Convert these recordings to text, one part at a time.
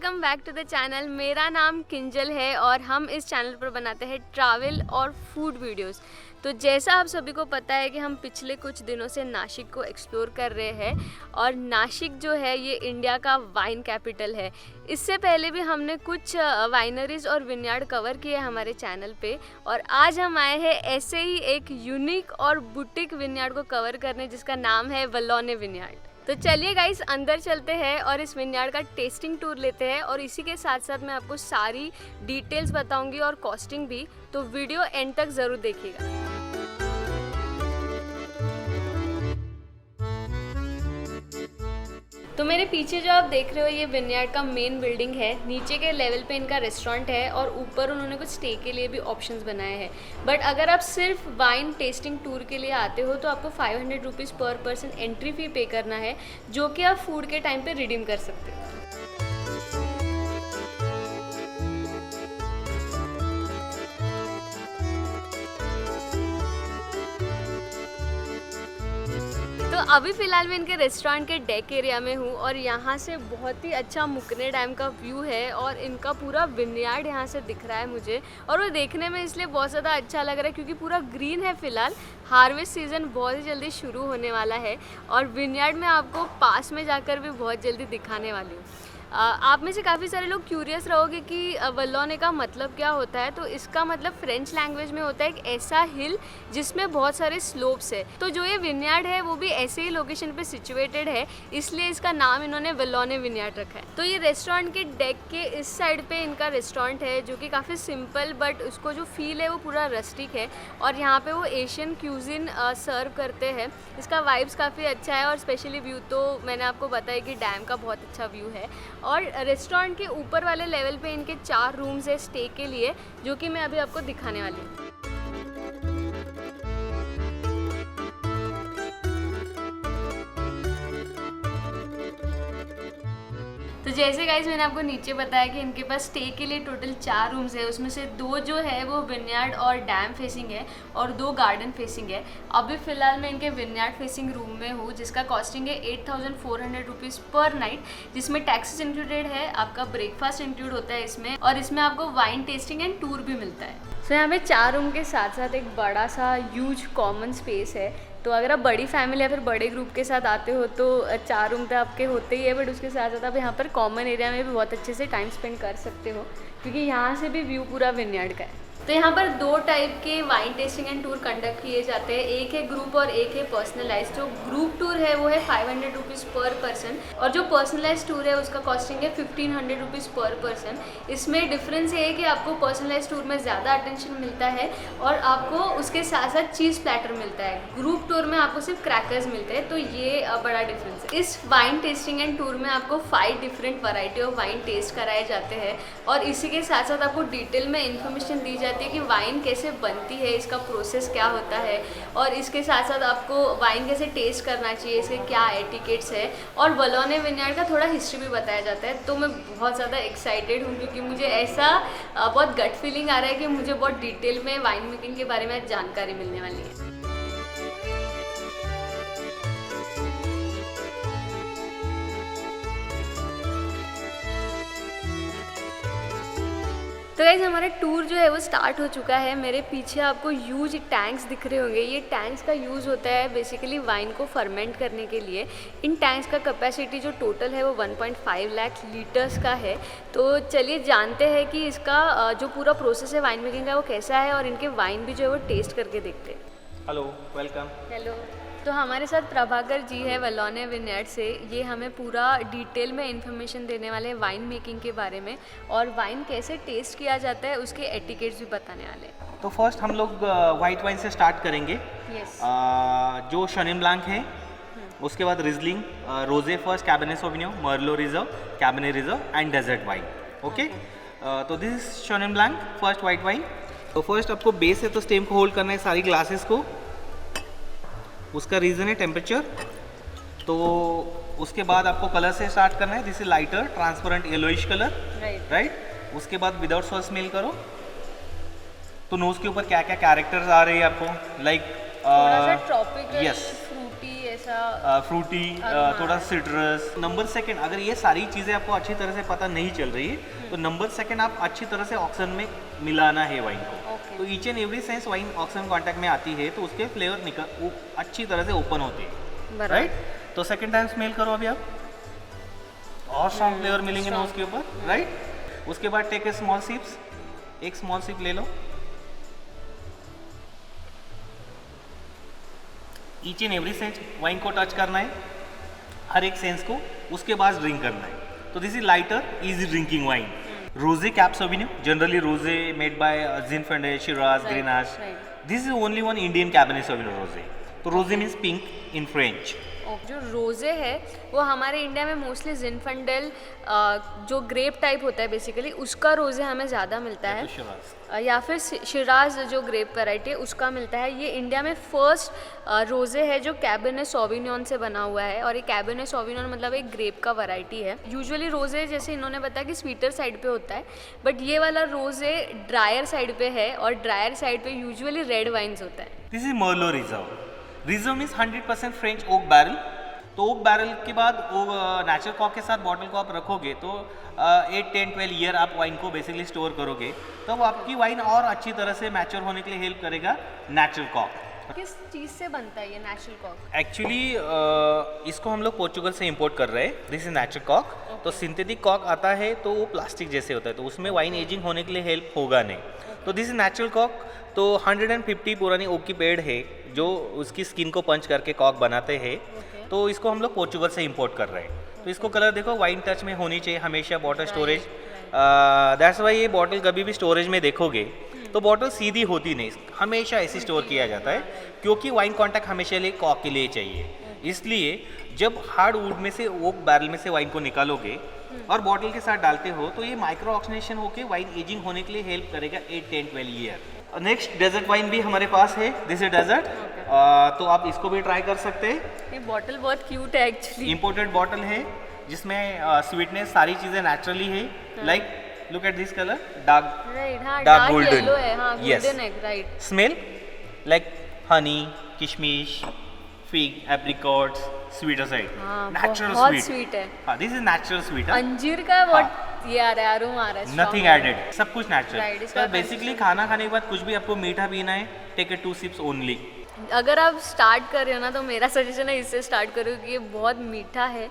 Welcome back to the channel. मेरा नाम किंजल है और हम इस चैनल पर बनाते हैं ट्रैवल और फूड वीडियोस। तो जैसा आप सभी को पता है कि हम पिछले कुछ दिनों से नासिक को एक्सप्लोर कर रहे हैं और नासिक जो है ये इंडिया का वाइन कैपिटल है। इससे पहले भी हमने कुछ वाइनरीज और विनयार्ड कवर किए हमारे चैनल पे और आज हम आए हैं ऐसे ही एक यूनिक और बुटीक विनयार्ड को कवर करने जिसका नाम है वलोने विनयार्ड। तो चलिए गाइस अंदर चलते हैं और इस विनयार्ड का टेस्टिंग टूर लेते हैं और इसी के साथ साथ मैं आपको सारी डिटेल्स बताऊंगी और कॉस्टिंग भी, तो वीडियो एंड तक ज़रूर देखिएगा। तो मेरे पीछे जो आप देख रहे हो ये विनयार्ड का मेन बिल्डिंग है। नीचे के लेवल पे इनका रेस्टोरेंट है और ऊपर उन्होंने कुछ स्टे के लिए भी ऑप्शंस बनाए हैं। बट अगर आप सिर्फ वाइन टेस्टिंग टूर के लिए आते हो तो आपको 500 रुपीज़ पर पर्सन एंट्री फ़ी पे करना है, जो कि आप फूड के टाइम पे रिडीम कर सकते हो। तो अभी फ़िलहाल मैं इनके रेस्टोरेंट के डेक एरिया में हूँ और यहाँ से बहुत ही अच्छा मुकने डैम का व्यू है और इनका पूरा विनयार्ड यहाँ से दिख रहा है मुझे। और वो देखने में इसलिए बहुत ज़्यादा अच्छा लग रहा है क्योंकि पूरा ग्रीन है। फ़िलहाल हार्वेस्ट सीज़न बहुत ही जल्दी शुरू होने वाला है और विनयार्ड में आपको पास में जाकर भी बहुत जल्दी दिखाने वाली हूँ। आप में से काफ़ी सारे लोग क्यूरियस रहोगे कि वलोने का मतलब क्या होता है। तो इसका मतलब फ्रेंच लैंग्वेज में होता है एक ऐसा हिल जिसमें बहुत सारे स्लोप्स है। तो जो ये विनयार्ड है वो भी ऐसे ही लोकेशन पे सिचुएटेड है, इसलिए इसका नाम इन्होंने वलोने विनयार्ड रखा है। तो ये रेस्टोरेंट के डेक के इस साइड पे इनका रेस्टोरेंट है जो कि काफ़ी सिंपल बट उसको जो फील है वो पूरा रस्टिक है और यहाँ पे वो एशियन क्यूजिन सर्व करते हैं। इसका वाइब्स काफ़ी अच्छा है और स्पेशली व्यू तो मैंने आपको बताया कि डैम का बहुत अच्छा व्यू है। और रेस्टोरेंट के ऊपर वाले लेवल पे इनके 4 रूम्स है स्टे के लिए, जो कि मैं अभी आपको दिखाने वाली हूँ। तो जैसे गाइज मैंने आपको नीचे बताया कि इनके पास स्टे के लिए टोटल 4 रूम्स है, उसमें से 2 जो है वो विनयार्ड और डैम फेसिंग है और 2 गार्डन फेसिंग है। अभी फ़िलहाल मैं इनके विनयार्ड फेसिंग रूम में हूँ जिसका कॉस्टिंग है 8400 रुपीज़ पर नाइट, जिसमें टैक्सेस इंक्लूडेड है, आपका ब्रेकफास्ट इंक्लूड होता है इसमें और इसमें आपको वाइन टेस्टिंग एंड टूर भी मिलता है। तो यहाँ पे 4 रूम के साथ साथ एक बड़ा सा ह्यूज कॉमन स्पेस है। तो अगर आप बड़ी फैमिली या फिर बड़े ग्रुप के साथ आते हो तो 4 रूम तो आपके होते ही है, बट उसके साथ साथ आप यहाँ पर कॉमन एरिया में भी बहुत अच्छे से टाइम स्पेंड कर सकते हो क्योंकि यहाँ से भी व्यू पूरा विनयार्ड का है। तो यहाँ पर 2 टाइप के wine tasting and tour conduct किए जाते हैं, एक है ग्रुप और एक है पर्सनलाइज। जो ग्रुप टूर है वो है 500 रुपीज़ पर पर्सन और जो पर्सनलाइज टूर है उसका कॉस्टिंग है 1500 रुपीज़ पर पर्सन। इसमें डिफरेंस ये है कि आपको पर्सनलाइज टूर में ज़्यादा अटेंशन मिलता है और आपको उसके साथ साथ चीज़ प्लेटर मिलता है। ग्रुप टूर में आपको सिर्फ क्रैकर्स मिलते हैं, तो ये बड़ा डिफरेंस है। इस वाइन टेस्टिंग एंड टूर में आपको 5 different variety of wine taste कराए जाते हैं और इसी के साथ साथ आपको डिटेल में इंफॉर्मेशन दी जाती है कि वाइन कैसे बनती है, इसका प्रोसेस क्या होता है और इसके साथ साथ आपको वाइन कैसे टेस्ट करना चाहिए, इसके क्या एटिकेट्स है और वलोने विनयार्ड का थोड़ा हिस्ट्री भी बताया जाता है। तो मैं बहुत ज़्यादा एक्साइटेड हूँ क्योंकि मुझे ऐसा बहुत गट फीलिंग आ रहा है कि मुझे बहुत डिटेल में वाइन मेकिंग के बारे में जानकारी मिलने वाली है। तो गाइस हमारा टूर जो है वो स्टार्ट हो चुका है। मेरे पीछे आपको ह्यूज टैंक्स दिख रहे होंगे। ये टैंक्स का यूज़ होता है बेसिकली वाइन को फर्मेंट करने के लिए। इन टैंक्स का कैपेसिटी जो टोटल है वो 1.5 लाख लीटर्स का है। तो चलिए जानते हैं कि इसका जो पूरा प्रोसेस है वाइन मेकिंग का वो कैसा है और इनके वाइन भी जो है वो टेस्ट करके देखते हैं। Hello, welcome. हेलो। तो हमारे साथ प्रभाकर जी है वलोने विनयार्ड से। ये हमें पूरा डिटेल में इंफॉर्मेशन देने वाले हैं वाइन मेकिंग के बारे में और वाइन कैसे टेस्ट किया जाता है उसके एटिकेट्स भी बताने वाले हैं। तो फर्स्ट हम लोग वाइट वाइन से स्टार्ट करेंगे। यस। जो शॉनिन ब्लांक है, उसके बाद Riesling, rose first, Cabernet Sauvignon, Merlot reserve, Cabernet reserve and dessert wine. Okay. तो this is Chenin Blanc, first white wine. तो फर्स्ट आपको बेस है तो स्टेम को होल्ड करना है सारी ग्लासेस को। उसका रीज़न है टेम्परेचर। तो उसके बाद आपको कलर से स्टार्ट करना है। This is lighter transparent yellowish colour, right. उसके बाद विदाउट सॉस स्मेल करो तो नोज के ऊपर क्या क्या कैरेक्टर्स आ रहे हैं आपको, लाइक थोड़ा सा ट्रॉपिकल, यस, फ्रूटी जैसा फ्रूटी, थोड़ा सिट्रस। नंबर सेकंड, अगर ये सारी चीज़ें आपको अच्छी तरह से पता नहीं चल रही है तो नंबर सेकंड आप अच्छी तरह से ऑक्सन में मिलाना है वाइन को। तो each and every sense wine oxygen contact में आती है तो उसके फ्लेवर अच्छी तरह से ओपन होते हैं, राइट। तो सेकंड टाइम स्मेल करो अभी आप, और स्ट्रॉन्ग फ्लेवर मिलेंगे ना उसके ऊपर, राइट। उसके बाद टेक ए स्मॉल सिप्स, एक स्मॉल सिप ले लो। Each and every sense wine को टच करना है, हर एक सेंस को, उसके बाद ड्रिंक करना है। तो this is lighter easy drinking wine. Rose Cab Sauvignon, generally rose made by Zinfandel, Shiraz, Grenache. This is only one Indian Cabernet Sauvignon rosé. तो रोजे मीन्स पिंक इन फ्रेंच। जो रोज़े है वो हमारे इंडिया में मोस्टली जिनफंडेल जो ग्रेप टाइप होता है बेसिकली उसका रोज़े हमें ज़्यादा मिलता है, या फिर शिराज जो ग्रेप वैरायटी है उसका मिलता है। ये इंडिया में फर्स्ट रोज़े है जो कैबरनेट सॉविग्नॉन से बना हुआ है, और ये कैबरनेट सॉविग्नॉन मतलब एक ग्रेप का वैरायटी है। यूजुअली रोज़े जैसे इन्होंने बताया कि स्वीटर साइड पे होता है, बट ये वाला रोज़े ड्रायर साइड पे है, और ड्रायर साइड पे यूजुअली रेड वाइन्स होता है। This is Merlot reserve. Reserve means 100% French oak barrel. तो ओक बैरल के बाद नेचुरल कॉक के साथ बॉटल को आप रखोगे तो 8, 10, 12 ईयर आप वाइन को बेसिकली स्टोर करोगे, तो वो आपकी वाइन और अच्छी तरह से मैच्योर होने के लिए हेल्प करेगा नेचुरल कॉक। किस चीज़ से बनता है ये नेचुरल कॉक? एक्चुअली इसको हम लोग पोर्चुगल से इंपोर्ट कर रहे हैं। दिस इज नेचुरल कॉक। तो सिंथेटिक कॉक आता है तो वो प्लास्टिक जैसे होता है, तो उसमें वाइन एजिंग होने के लिए हेल्प होगा नहीं। तो दिस इज नेचुरल कॉक। तो 150 पुरानी ओक की पेड़ है जो उसकी स्किन को पंच करके कॉक बनाते हैं। तो इसको हम लोग पोर्चुगल से इंपोर्ट कर रहे हैं। तो इसको कलर देखो, वाइन टच में होनी चाहिए हमेशा बॉटल स्टोरेज। दैट्स वाई ये बॉटल कभी भी स्टोरेज में देखोगे तो बॉटल सीधी होती नहीं, हमेशा ऐसे स्टोर किया जाता है, क्योंकि वाइन कॉन्टैक्ट हमेशा लिए कॉक के लिए चाहिए। इसलिए जब हार्ड वुड में से ओक बैरल में से वाइन को निकालोगे और बॉटल के साथ डालते हो तो ये माइक्रो ऑक्सीडेशन होकर वाइन एजिंग होने के लिए हेल्प करेगा 8, 10, 12 ईयर। नेक्स्ट डेजर्ट वाइन भी हमारे पास है। This is dessert. तो आप इसको भी ट्राई कर सकते हैं। ये बॉटल बहुत क्यूट है एक्चुअली। इंपोर्टेड बॉटल है जिसमें स्वीटनेस सारी चीज़ें नेचुरली है। Like look at this colour, dark golden है, हाँ, गोल्डन है, right. Smell like honey, kishmish, fig, apricots, sweeter side, natural sweet है। हाँ, दिस इज नेचुरल स्वीट। अंजीर का व्हाट ये आ रहा है, अरोमा आ रहा है, नथिंग एडेड, सब कुछ नेचुरल। तो बेसिकली खाना खाने के बाद कुछ भी आपको मीठा पीना है, टेक ए 2 सिप्स ओनली। अगर आप स्टार्ट कर रहे हो ना तो मेरा सजेशन है इससे स्टार्ट करो, क्योंकि ये बहुत मीठा है,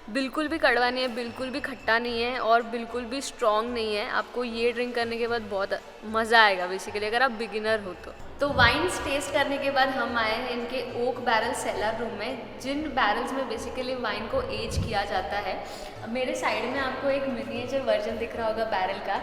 बिल्कुल भी कड़वा नहीं है, बिल्कुल भी खट्टा नहीं है, और बिल्कुल भी स्ट्रॉन्ग नहीं है। आपको ये ड्रिंक करने के बाद बहुत मज़ा आएगा बेसिकली, अगर आप बिगिनर हो तो वाइन्स टेस्ट करने के बाद हम आए हैं इनके ओक बैरल सेलर रूम में, जिन बैरल्स में बेसिकली वाइन को एज किया जाता है। मेरे साइड में आपको एक मिनिएचर वर्जन दिख रहा होगा बैरल का,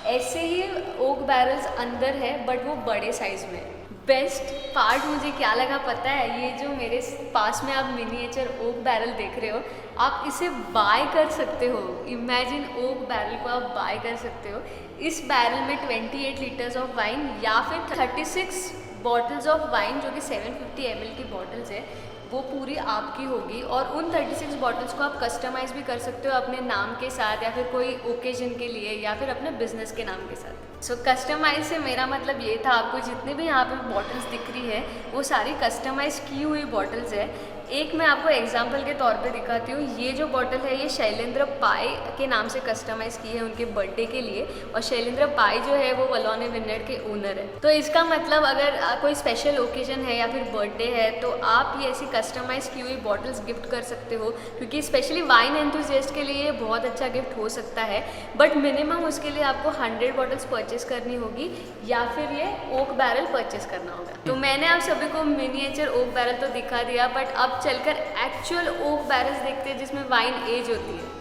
ऐसे ही ओक बैरल्स अंदर है बट वो बड़े साइज़ में। बेस्ट पार्ट मुझे क्या लगा पता है, ये जो मेरे पास में आप मिनिएचर ओक बैरल देख रहे हो, आप इसे बाय कर सकते हो। इमेजिन ओक बैरल को आप बाय कर सकते हो। इस बैरल में 28 लीटर्स ऑफ वाइन या फिर 36 बॉटल्स ऑफ वाइन जो कि 750 ml की बॉटल्स है वो पूरी आपकी होगी, और उन 36 बॉटल्स को आप कस्टमाइज़ भी कर सकते हो अपने नाम के साथ, या फिर कोई ओकेजन के लिए, या फिर अपने बिजनेस के नाम के साथ। सो कस्टमाइज से मेरा मतलब ये था, आपको जितने भी यहाँ पे बॉटल्स दिख रही है वो सारी कस्टमाइज़ की हुई बॉटल्स है। एक मैं आपको एग्जांपल के तौर पे दिखाती हूँ। ये जो बॉटल है ये शैलेंद्र पाई के नाम से कस्टमाइज़ की है उनके बर्थडे के लिए, और शैलेंद्र पाई जो है वो वलोने विनेड के ओनर है। तो इसका मतलब अगर कोई स्पेशल ओकेजन है या फिर बर्थडे है तो आप ये ऐसी कस्टमाइज़ की हुई बॉटल्स गिफ्ट कर सकते हो, क्योंकि स्पेशली वाइन एंथुसियास्ट के लिए ये बहुत अच्छा गिफ्ट हो सकता है। बट मिनिमम उसके लिए आपको 100 बॉटल्स परचेस करनी होगी, या फिर ये ओक बैरल परचेस करना होगा। तो मैंने आप सभी को मिनिएचर ओक बैरल तो दिखा दिया, बट अब चलकर एक्चुअल ओक बैरल्स देखते हैं जिसमें वाइन एज होती है।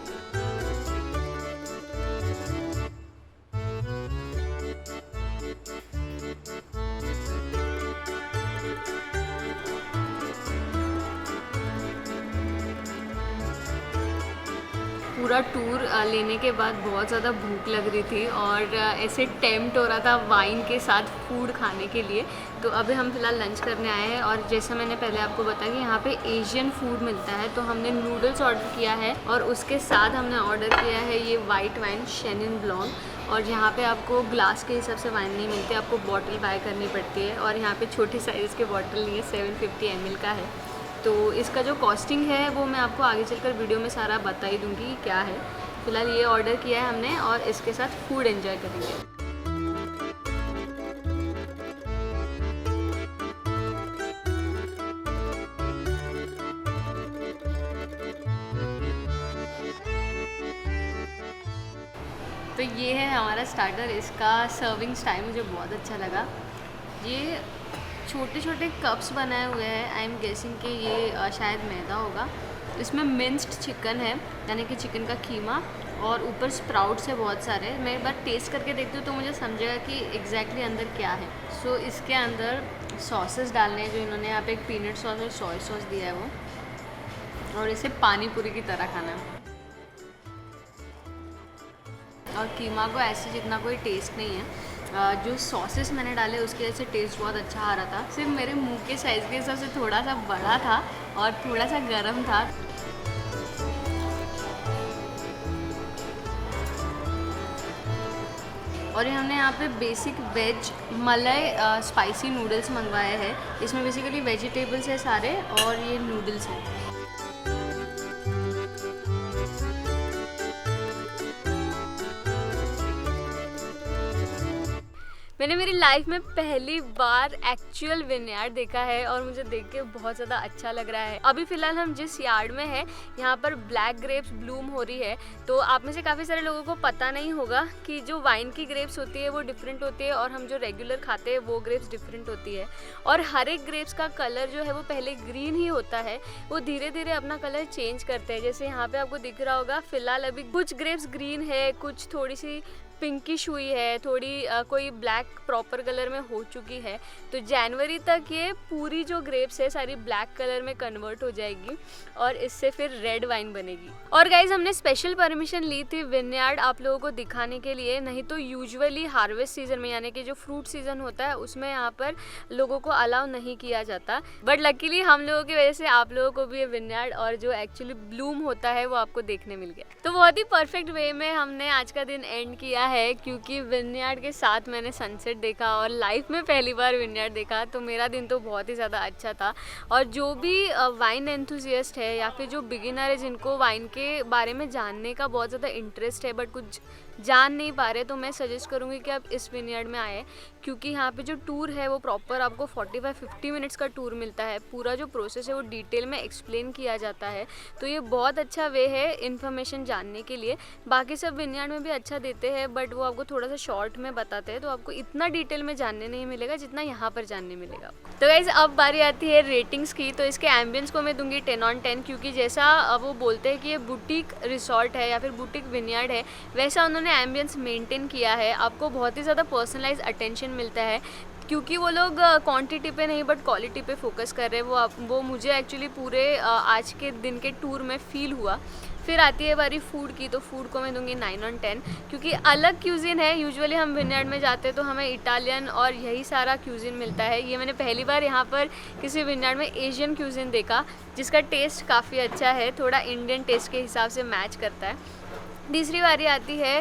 पूरा टूर लेने के बाद बहुत ज़्यादा भूख लग रही थी, और ऐसे टेम्प्ट हो रहा था वाइन के साथ फूड खाने के लिए। तो अभी हम फ़िलहाल लंच करने आए हैं, और जैसा मैंने पहले आपको बताया कि यहाँ पे एशियन फूड मिलता है, तो हमने नूडल्स ऑर्डर किया है, और उसके साथ हमने ऑर्डर किया है ये वाइट वाइन शेनिन ब्लॉन्क। और यहाँ पे आपको ग्लास के हिसाब से वाइन नहीं मिलती, आपको बॉटल बाय करनी पड़ती है, और यहाँ पे छोटी साइज़ के बॉटल नहीं है, 750 ml का है। तो इसका जो कॉस्टिंग है वो मैं आपको आगे चलकर वीडियो में सारा बता ही दूँगी क्या है। फ़िलहाल ये ऑर्डर किया है हमने और इसके साथ फूड एंजॉय करेंगे। तो ये है हमारा स्टार्टर। इसका सर्विंग टाइम मुझे बहुत अच्छा लगा। ये छोटे छोटे कप्स बनाए हुए हैं। आई एम गेसिंग कि ये शायद मैदा होगा। इसमें मिंस्ड चिकन है, यानी कि चिकन का कीमा, और ऊपर स्प्राउट्स है बहुत सारे। मैं एक बार टेस्ट करके देखती हूँ तो मुझे समझेगा कि एग्जैक्टली अंदर क्या है। सो इसके अंदर सॉसेस डालने हैं, जो इन्होंने यहाँ पे एक पीनट सॉस और सोया सॉस दिया है वो, और इसे पानी पूरी की तरह खाना है। और कीमा को ऐसे जितना कोई टेस्ट नहीं है। जो सॉसेस मैंने डाले उसके वजह से टेस्ट बहुत अच्छा आ रहा था। सिर्फ मेरे मुंह के साइज़ के हिसाब से थोड़ा सा बड़ा था और थोड़ा सा गर्म था। और ये हमने यहाँ पे बेसिक वेज मलाई स्पाइसी नूडल्स मंगवाए हैं। इसमें बेसिकली वेजिटेबल्स है सारे और ये नूडल्स हैं। मैंने मेरी लाइफ में पहली बार एक्चुअल विनयार्ड देखा है और मुझे देख के बहुत ज़्यादा अच्छा लग रहा है। अभी फ़िलहाल हम जिस यार्ड में हैं यहाँ पर ब्लैक ग्रेप्स ब्लूम हो रही है। तो आप में से काफ़ी सारे लोगों को पता नहीं होगा कि जो वाइन की ग्रेप्स होती है वो डिफरेंट होती है और हम जो रेगुलर खाते हैं वो ग्रेप्स डिफरेंट होती है। और हर एक ग्रेप्स का कलर जो है वो पहले ग्रीन ही होता है, वो धीरे धीरे अपना कलर चेंज करते हैं। जैसे यहाँ पर आपको दिख रहा होगा, फ़िलहाल अभी कुछ ग्रेप्स ग्रीन है, कुछ थोड़ी सी पिंकिश हुई है, थोड़ी कोई ब्लैक प्रॉपर कलर में हो चुकी है। तो जनवरी तक ये पूरी जो ग्रेप्स है सारी ब्लैक कलर में कन्वर्ट हो जाएगी और इससे फिर रेड वाइन बनेगी। और गाइज हमने स्पेशल परमिशन ली थी विनयार्ड आप लोगों को दिखाने के लिए, नहीं तो यूजुअली हार्वेस्ट सीजन में यानी कि जो फ्रूट सीजन होता है उसमें यहाँ पर लोगों को अलाउ नहीं किया जाता। बट लकीली हम लोगों की वजह से आप लोगों को भी ये विनयार्ड और जो एक्चुअली ब्लूम होता है वो आपको देखने मिल गया। तो बहुत ही परफेक्ट वे में हमने आज का दिन एंड किया है, क्योंकि विनयार्ड के साथ मैंने सनसेट देखा और लाइफ में पहली बार विनयार्ड देखा। तो मेरा दिन तो बहुत ही ज़्यादा अच्छा था। और जो भी वाइन एंथुसियास्ट है या फिर जो बिगिनर है जिनको वाइन के बारे में जानने का बहुत ज़्यादा इंटरेस्ट है बट कुछ जान नहीं पा रहे, तो मैं सजेस्ट करूँगी कि आप इस विनयार्ड में आए, क्योंकि यहाँ पे जो टूर है वो प्रॉपर आपको 45-50 मिनट्स का टूर मिलता है। पूरा जो प्रोसेस है वो डिटेल में एक्सप्लेन किया जाता है। तो ये बहुत अच्छा वे है इन्फॉर्मेशन जानने के लिए। बाकी सब विनयार्ड में भी अच्छा देते हैं बट वो आपको थोड़ा सा शॉर्ट में बताते हैं, तो आपको इतना डिटेल में जानने नहीं मिलेगा जितना यहाँ पर जानने मिलेगा। तो गाइस अब बारी आती है रेटिंग्स की। तो इसके एम्बियंस को मैं दूंगी 10 on 10, क्योंकि जैसा वो बोलते हैं कि ये बुटीक रिसॉर्ट है या फिर बुटीक विनयार्ड है, वैसा उन्होंने एम्बियंस मेंटेन किया है। आपको बहुत ही ज़्यादा पर्सनलाइज अटेंशन मिलता है, क्योंकि वो लोग क्वांटिटी पे नहीं बट क्वालिटी पे फोकस कर रहे हैं। वो मुझे एक्चुअली पूरे आज के दिन के टूर में फ़ील हुआ। फिर आती है बारी फूड की, तो फूड को मैं दूंगी 9 on 10, क्योंकि अलग क्यूजिन है। यूजुअली हम विनयार्ड में जाते हैं तो हमें इटालियन और यही सारा क्यूजिन मिलता है। ये मैंने पहली बार यहाँ पर किसी विनयार्ड में एशियन क्यूजिन देखा, जिसका टेस्ट काफ़ी अच्छा है, थोड़ा इंडियन टेस्ट के हिसाब से मैच करता है। तीसरी बारी आती है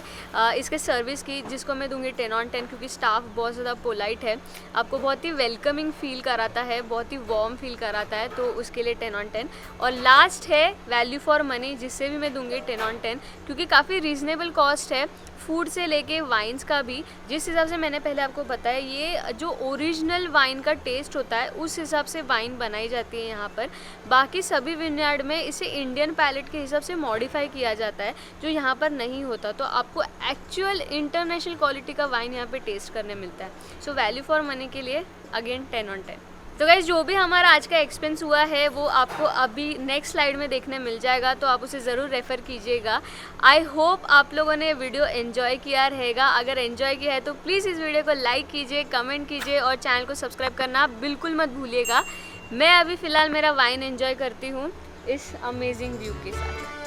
इसके सर्विस की, जिसको मैं दूंगी 10 on 10, क्योंकि स्टाफ बहुत ज़्यादा पोलाइट है, आपको बहुत ही वेलकमिंग फील कराता है, बहुत ही वार्म फील कराता है, तो उसके लिए 10 on 10। और लास्ट है वैल्यू फॉर मनी, जिससे भी मैं दूंगी 10 on 10, क्योंकि काफ़ी रीज़नेबल कॉस्ट है फूड से लेके वाइन्स का भी। जिस हिसाब से मैंने पहले आपको बताया, ये जो ओरिजिनल वाइन का टेस्ट होता है उस हिसाब से वाइन बनाई जाती है यहाँ पर। बाकी सभी विनयार्ड में इसे इंडियन पैलेट के हिसाब से मॉडिफाई किया जाता है, जो यहाँ पर नहीं होता। तो आपको एक्चुअल इंटरनेशनल क्वालिटी का वाइन यहाँ पे टेस्ट करने मिलता है। सो वैल्यू फॉर मनी के लिए अगेन 10 on 10। तो गाइस जो भी हमारा आज का एक्सपेंस हुआ है वो आपको अभी नेक्स्ट स्लाइड में देखने मिल जाएगा, तो आप उसे ज़रूर रेफ़र कीजिएगा। आई होप आप लोगों ने वीडियो एंजॉय किया रहेगा। अगर एंजॉय किया है तो प्लीज़ इस वीडियो को लाइक कीजिए, कमेंट कीजिए और चैनल को सब्सक्राइब करना बिल्कुल मत भूलिएगा। मैं अभी फ़िलहाल मेरा वाइन एंजॉय करती हूँ इस अमेजिंग व्यू के साथ।